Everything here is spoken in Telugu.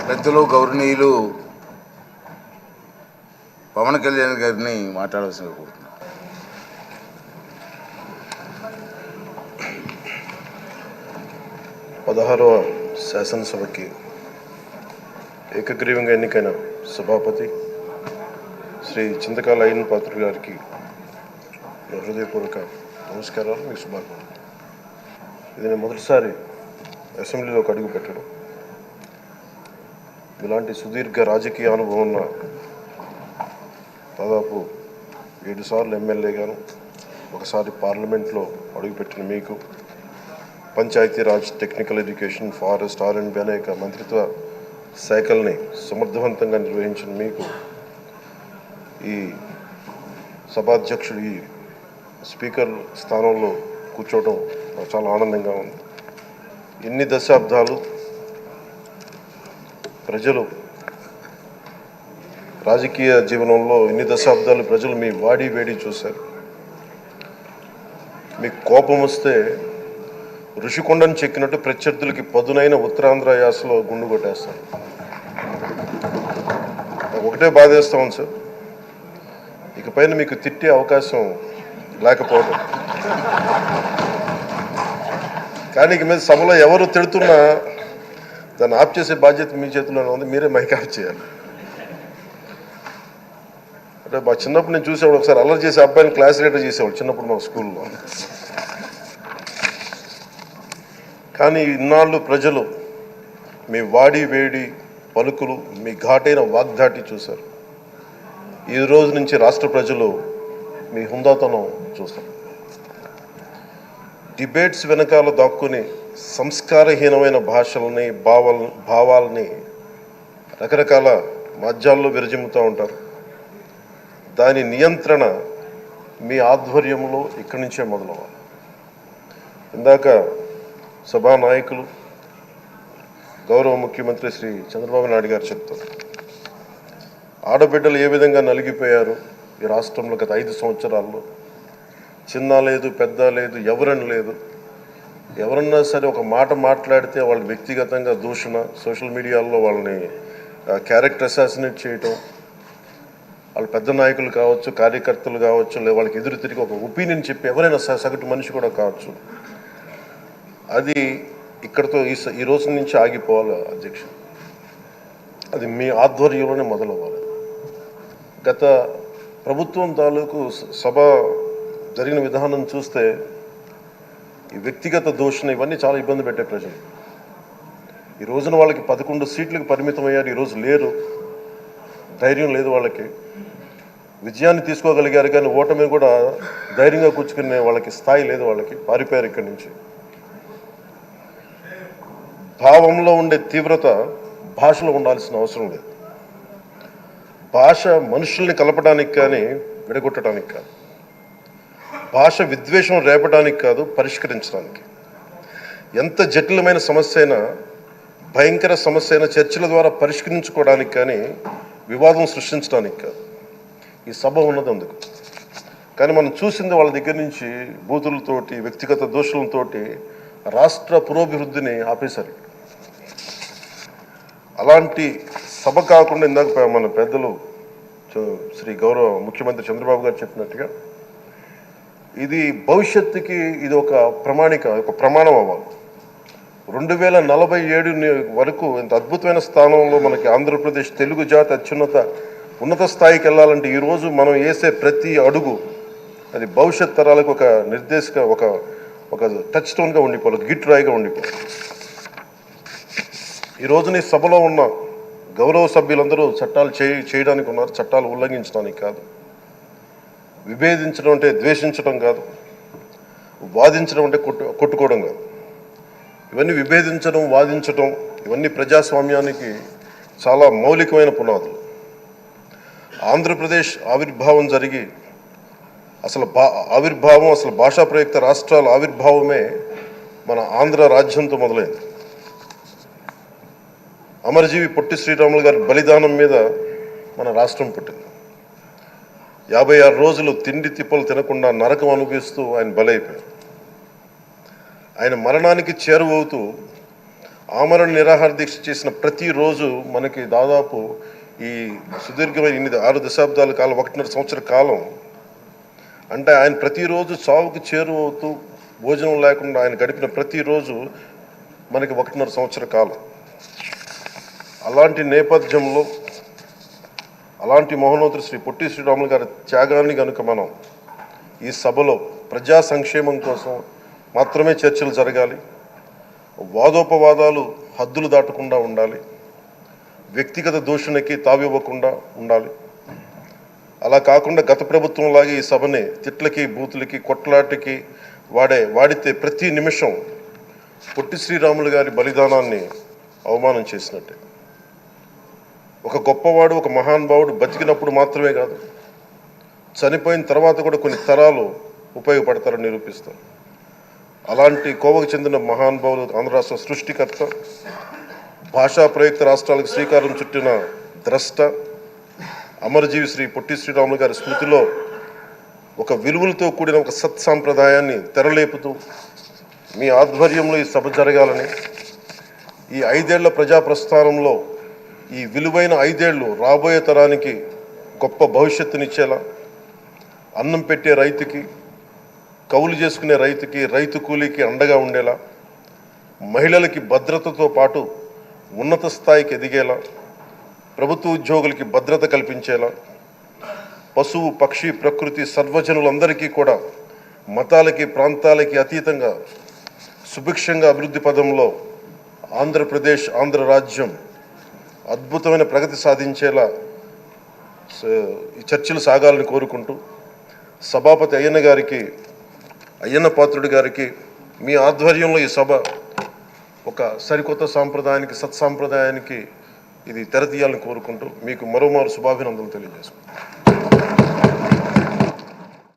పెద్దలు గౌరవనీయులు పవన్ కళ్యాణ్ గారిని మాట్లాడవలసిందిగా కోరుతున్నాను. పదహారవ శాసనసభకి ఏకగ్రీవంగా ఎన్నికైన సభాపతి శ్రీ చింతకాయల అయ్యన్న పాత్రుడు గారికి హృదయపూర్వక నమస్కారాలు, మీకు శుభాకాంక్షలు. ఇది నేను మొదటిసారి అసెంబ్లీలోకి అడుగు పెట్టడం. ఇలాంటి సుదీర్ఘ రాజకీయ అనుభవం ఉన్న దాదాపు 7 సార్లు ఎమ్మెల్యేగాను, ఒకసారి పార్లమెంట్లో అడుగుపెట్టిన మీకు, Panchayati Raj, technical education, forest, R&B అనేక మంత్రిత్వ శాఖల్ని సమర్థవంతంగా నిర్వహించిన మీకు ఈ సభాధ్యక్షుడు, ఈ స్పీకర్ స్థానంలో కూర్చోవడం నాకు చాలా ఆనందంగా ఉంది. ఎన్ని దశాబ్దాలు ప్రజలు రాజకీయ జీవనంలో, ఎన్ని దశాబ్దాలు ప్రజలు మీ వాడి వేడి చూశారు. మీకు కోపం వస్తే ఋషికొండను చెక్కినట్టు ప్రత్యర్థులకి పదునైన ఉత్తరాంధ్ర యాసలో గుండు కొట్టేస్తారు. ఒకటే బాధేస్తా ఉంది సార్, ఇకపైన మీకు తిట్టే అవకాశం లేకపోవడం. కానీ ఇక మీద సభలో ఎవరు తిడుతున్నా దాన్ని ఆఫ్ చేసే బాధ్యత మీ చేతిలోనే ఉంది. మీరే మైక్ ఆఫ్ చేయాలి. అంటే మా చిన్నప్పుడు నేను చూసేవాడు, ఒకసారి అల్లరి చేసే అబ్బాయిని క్లాస్ లీడర్ చేసేవాడు చిన్నప్పుడు మా స్కూల్లో. కానీ ఇన్నాళ్ళు ప్రజలు మీ వాడి వేడి పలుకులు, మీ ఘాటైన వాగ్దాటి చూశారు. ఈ రోజు నుంచి రాష్ట్ర ప్రజలు మీ హుందాతనం చూస్తారు. డిబేట్స్ వెనకాల దాక్కుని సంస్కారహీనమైన భాషలని, భావాలని రకరకాల మాధ్యాల్లో విరజిమ్ముతూ ఉంటారు. దాని నియంత్రణ మీ ఆధ్వర్యంలో ఇక్కడి నుంచే మొదలవ్వాలి. ఇందాక సభానాయకులు గౌరవ ముఖ్యమంత్రి శ్రీ చంద్రబాబు నాయుడు గారు చెప్తారు, ఆడబిడ్డలు ఏ విధంగా నలిగిపోయారు ఈ రాష్ట్రంలో గత 5 సంవత్సరాల్లో. చిన్న లేదు, పెద్ద లేదు, ఎవరని లేదు. ఎవరన్నా సరే ఒక మాట మాట్లాడితే వాళ్ళు వ్యక్తిగతంగా దూషణ, సోషల్ మీడియాలో వాళ్ళని క్యారెక్టర్ అసాసినేట్ చేయటం, వాళ్ళు పెద్ద నాయకులు కావచ్చు, కార్యకర్తలు కావచ్చు, లేదా వాళ్ళకి ఎదురు తిరిగి ఒక ఒపీనియన్ చెప్పి ఎవరైనా సగటు మనిషి కూడా కావచ్చు, అది ఇక్కడితో ఈ రోజు నుంచి ఆగిపోవాలి అధ్యక్ష. అది మీ ఆధ్వర్యంలోనే మొదలవ్వాలి. గత ప్రభుత్వం తాలూకు సభ జరిగిన విధానం చూస్తే ఈ వ్యక్తిగత దూషణ ఇవన్నీ చాలా ఇబ్బంది పెట్టే ప్రజలు. ఈ రోజున వాళ్ళకి 11 సీట్లకు పరిమితం అయ్యారు, ఈరోజు లేరు, ధైర్యం లేదు వాళ్ళకి. విజయాన్ని తీసుకోగలిగారు కానీ ఓటమిని కూడా ధైర్యంగా కూర్చుకునే వాళ్ళకి స్థాయి లేదు, వాళ్ళకి పారిపోయారు ఇక్కడి నుంచి. భావంలో ఉండే తీవ్రత భాషలో ఉండాల్సిన అవసరం లేదు. భాష మనుషుల్ని కలపడానికి కానీ విడగొట్టడానికి కాదు. భాష విద్వేషం రేపడానికి కాదు, పరిష్కరించడానికి. ఎంత జటిలమైన సమస్య అయినా, భయంకర సమస్య అయినా చర్చల ద్వారా పరిష్కరించుకోవడానికి కానీ వివాదం సృష్టించడానికి కాదు. ఈ సభ ఉన్నది అందుకు. కానీ మనం చూసింది వాళ్ళ దగ్గర నుంచి బూతులతోటి, వ్యక్తిగత దోషులతోటి రాష్ట్ర పురోభివృద్ధిని ఆపేశారు. అలాంటి సభ కాకుండా ఇందాక మన పెద్దలు శ్రీ గౌరవ ముఖ్యమంత్రి చంద్రబాబు గారు చెప్పినట్టుగా ఇది భవిష్యత్తుకి ఇది ఒక ప్రమాణం అవ్వాలి. 2047 వరకు ఇంత అద్భుతమైన స్థానంలో మనకి ఆంధ్రప్రదేశ్ తెలుగు జాతి ఉన్నత స్థాయికి వెళ్ళాలంటే ఈరోజు మనం వేసే ప్రతి అడుగు అది భవిష్యత్ తరాలకు ఒక నిర్దేశక, ఒక టచ్ స్టోన్గా ఉండిపోవాలి, గిట్ రాయిగా ఉండిపోవాలి. ఈ రోజున ఈ సభలో ఉన్న గౌరవ సభ్యులందరూ చట్టాలు చేయడానికి ఉన్నారు, చట్టాలు ఉల్లంఘించడానికి కాదు. విభేదించడం అంటే ద్వేషించడం కాదు, వాదించడం అంటే కొట్టుకోవడం కాదు. ఇవన్నీ విభేదించడం, వాదించడం ఇవన్నీ ప్రజాస్వామ్యానికి చాలా మౌలికమైన పునాదులు. ఆంధ్రప్రదేశ్ ఆవిర్భావం జరిగి అసలు భాషా ప్రయుక్త రాష్ట్రాల ఆవిర్భావమే మన ఆంధ్ర రాజ్యంతో మొదలైంది. అమరజీవి పొట్టి శ్రీరాములు గారి బలిదానం మీద మన రాష్ట్రం పుట్టింది. 56 రోజులు తిండి తిప్పలు తినకుండా నరకం అనుభవిస్తూ ఆయన బలైపోయారు. ఆయన మరణానికి చేరువవుతూ ఆమరణ నిరాహార దీక్ష చేసిన ప్రతిరోజు మనకి దాదాపు ఈ సుదీర్ఘమైన 6 దశాబ్దాల కాలం 1.5 సంవత్సర కాలం అంటే ఆయన ప్రతిరోజు చావుకు చేరువవుతూ భోజనం లేకుండా ఆయన గడిపిన ప్రతిరోజు మనకి 1.5 సంవత్సర కాలం. అలాంటి నేపథ్యంలో అలాంటి మహోన్నతుడు శ్రీ పొట్టి శ్రీరాములు గారి త్యాగాన్ని కనుక మనం ఈ సభలో ప్రజా సంక్షేమం కోసం మాత్రమే చర్చలు జరగాలి, వాదోపవాదాలు హద్దులు దాటకుండా ఉండాలి, వ్యక్తిగత దూషణకి తావివ్వకుండా ఉండాలి. అలా కాకుండా గత ప్రభుత్వంలాగే ఈ సభని తిట్లకి బూతులకి కొట్లాటకి వాడితే ప్రతి నిమిషం పొట్టి శ్రీరాములు గారి బలిదానాన్ని అవమానం చేసినట్టే. ఒక గొప్పవాడు, ఒక మహానుభావుడు బతికినప్పుడు మాత్రమే కాదు, చనిపోయిన తర్వాత కూడా కొన్ని తరాలు ఉపయోగపడతారని నిరూపిస్తారు. అలాంటి కోవకు చెందిన మహానుభావులు ఆంధ్ర రాష్ట్ర సృష్టికర్త, భాషా ప్రయుక్త రాష్ట్రాలకు శ్రీకారం చుట్టిన ద్రష్ట, అమరజీవి శ్రీ పొట్టి శ్రీరాములు గారి స్మృతిలో ఒక విలువలతో కూడిన ఒక సత్సాంప్రదాయాన్ని తెరలేపుతూ మీ ఆధ్వర్యంలో ఈ సభ జరగాలని, ఈ 5 ఏళ్ల ప్రజాప్రస్థానంలో ఈ విలువైన 5 ఏళ్ళు రాబోయే తరానికి గొప్ప భవిష్యత్తునిచ్చేలా, అన్నం పెట్టే రైతుకి, కౌలు చేసుకునే రైతుకి, రైతు కూలీకి అండగా ఉండేలా, మహిళలకి భద్రతతో పాటు ఉన్నత స్థాయికి ఎదిగేలా, ప్రభుత్వ ఉద్యోగులకి భద్రత కల్పించేలా, పశువు పక్షి ప్రకృతి సర్వజనులందరికీ కూడా మతాలకి ప్రాంతాలకి అతీతంగా సుభిక్షంగా అభివృద్ధి పదంలో ఆంధ్రప్రదేశ్, ఆంధ్ర రాజ్యం అద్భుతమైన ప్రగతి సాధించేలా ఈ చర్చలు సాగాలని కోరుకుంటూ, సభాపతి అయ్యన్న పాత్రుడి గారికి మీ ఆధ్వర్యంలో ఈ సభ ఒక సరికొత్త సాంప్రదాయానికి, సత్సాంప్రదాయానికి ఇది తెరతీయాలని కోరుకుంటూ మీకు మరోమారు శుభాభినందనలు తెలియజేసుకుంటాను.